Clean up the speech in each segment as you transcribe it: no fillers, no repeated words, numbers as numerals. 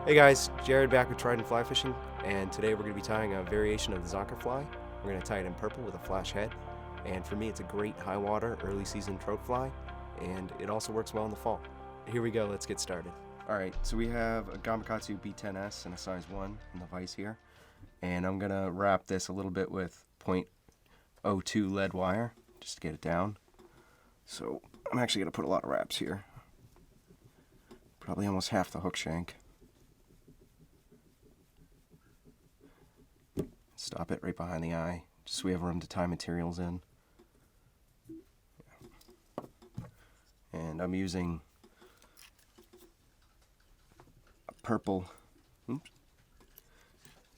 Hey guys, Jared back with Trident Fly Fishing, and today we're going to be tying a variation of the Zonker fly. We're going to tie it in purple with a flash head, and for me it's a great high water early season trout fly, and it also works well in the fall. Here we go, let's get started. Alright, so we have a Gamakatsu B10S in a size 1 in the vise here, and I'm going to wrap this a little bit with .02 lead wire just to get it down. So I'm actually going to put a lot of wraps here, probably almost half the hook shank. Stop it right behind the eye, just so we have room to tie materials in. And I'm using a purple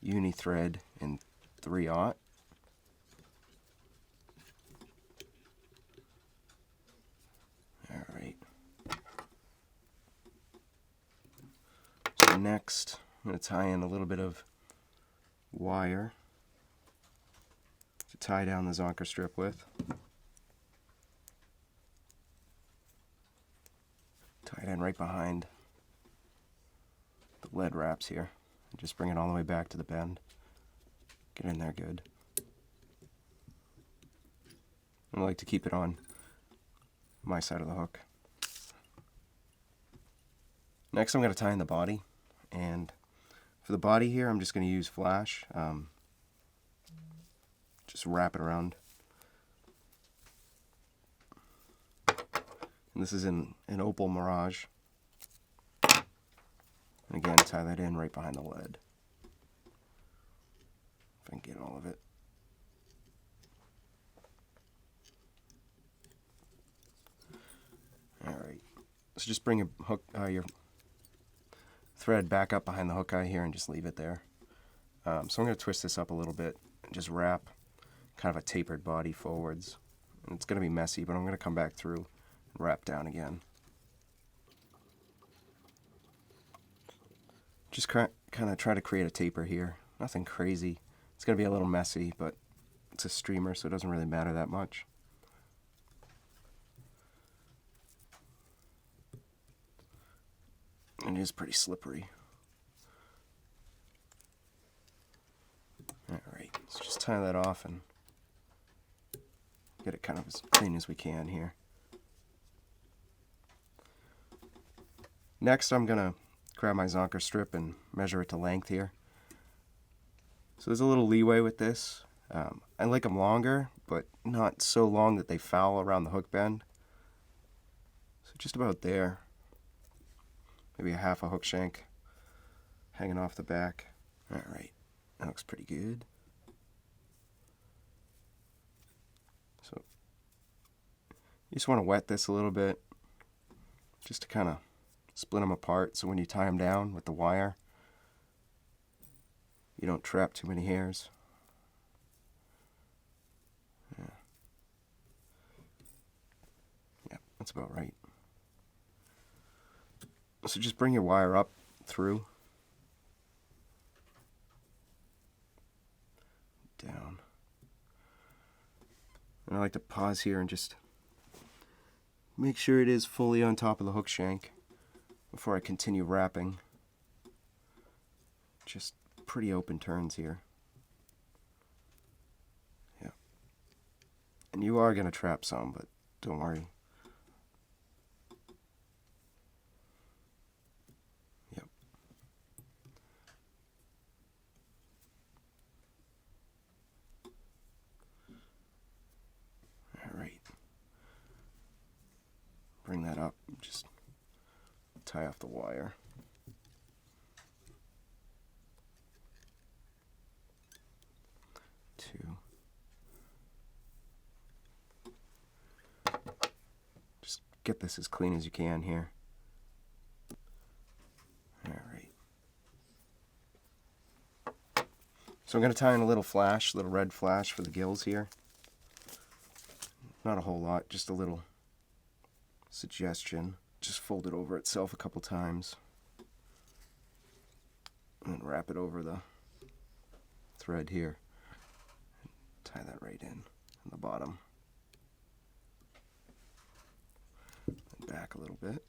uni thread in 3/0. Alright. So next, I'm going to tie in a little bit of wire to tie down the Zonker strip with. Tie it in right behind the lead wraps here. And just bring it all the way back to the bend. Get in there good. I like to keep it on my side of the hook. Next I'm going to tie in the body, and for the body here I'm just going to use flash. Just wrap it around. And this is in an Opal Mirage. And again, tie that in right behind the lead. If I can get all of it. Alright. So just bring your thread back up behind the hook eye here and just leave it there. So I'm going to twist this up a little bit and just wrap kind of a tapered body forwards. And it's going to be messy, but I'm going to come back through and wrap down again. Just kind of try to create a taper here. Nothing crazy. It's going to be a little messy, but it's a streamer, so it doesn't really matter that much. And it is pretty slippery. Alright, let's just tie that off and get it kind of as clean as we can here. Next I'm going to grab my Zonker strip and measure it to length here. So there's a little leeway with this. I like them longer, but not so long that they foul around the hook bend. So just about there. Maybe a half a hook shank hanging off the back. Alright, that looks pretty good. So you just want to wet this a little bit just to kind of split them apart, so when you tie them down with the wire you don't trap too many hairs. Yeah, that's about right. So just bring your wire up through, down. And I like to pause here and just make sure it is fully on top of the hook shank before I continue wrapping. Just pretty open turns here. Yeah. And you are going to trap some, but don't worry. Yep. Alright. Bring that up. Just tie off the wire. Just get this as clean as you can here. Alright. So I'm going to tie in a little flash, little red flash for the gills here. Not a whole lot, just a little suggestion. Just fold it over itself a couple times. And then wrap it over the thread here. Tie that right in the bottom. And back a little bit.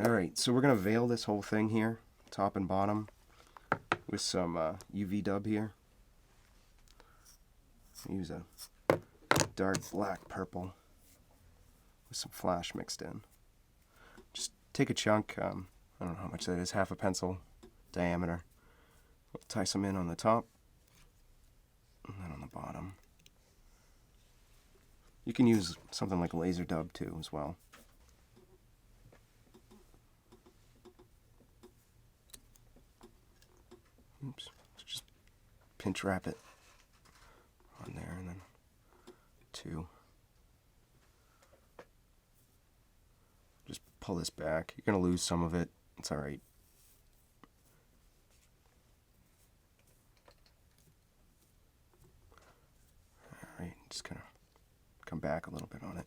Alright, so we're going to veil this whole thing here, top and bottom, with some UV dub here. Use a dark black purple with some flash mixed in. Just take a chunk, I don't know how much that is, half a pencil diameter. We'll tie some in on the top and then on the bottom. You can use something like a laser dub too as well. Oops, just pinch wrap it on there and then two. Just pull this back. You're going to lose some of it. It's alright. Alright, just kind of come back a little bit on it.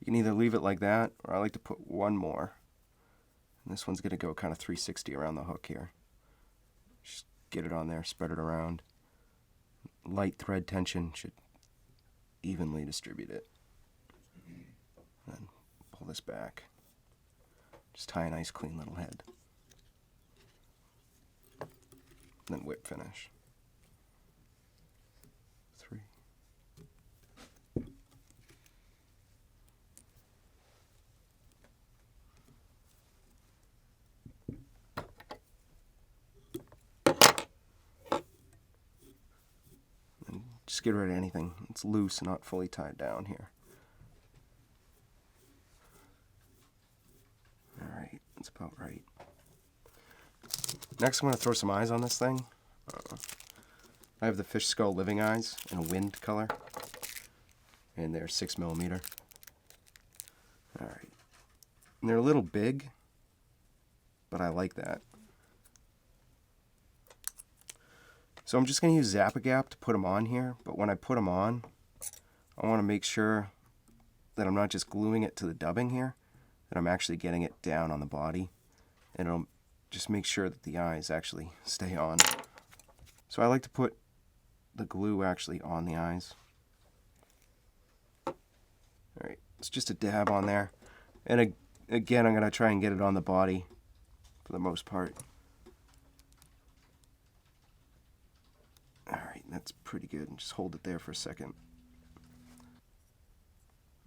You can either leave it like that, or I like to put one more. And this one's going to go kind of 360 around the hook here. Just get it on there, spread it around. Light thread tension should evenly distribute it. Then pull this back. Just tie a nice clean little head. And then whip finish. 3. Just get rid of anything that's loose and not fully tied down here. Alright, that's about right. Next I'm going to throw some eyes on this thing. I have the fish skull living eyes in a wind color. And they're 6mm. Alright. And they're a little big, but I like that. So I'm just going to use Zap-A-Gap to put them on here, but when I put them on, I want to make sure that I'm not just gluing it to the dubbing here, that I'm actually getting it down on the body, and it'll just make sure that the eyes actually stay on. So I like to put the glue actually on the eyes. Alright, it's just a dab on there, and again I'm going to try and get it on the body for the most part. Alright, that's pretty good. And just hold it there for a second.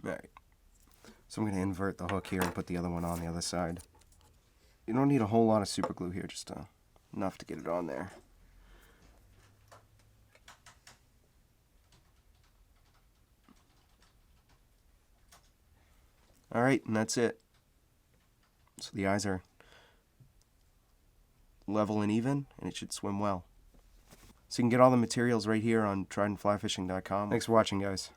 Alright. So I'm going to invert the hook here and put the other one on the other side. You don't need a whole lot of super glue here, just enough to get it on there. Alright, and that's it. So the eyes are level and even, and it should swim well. So you can get all the materials right here on tridentflyfishing.com. Thanks for watching, guys.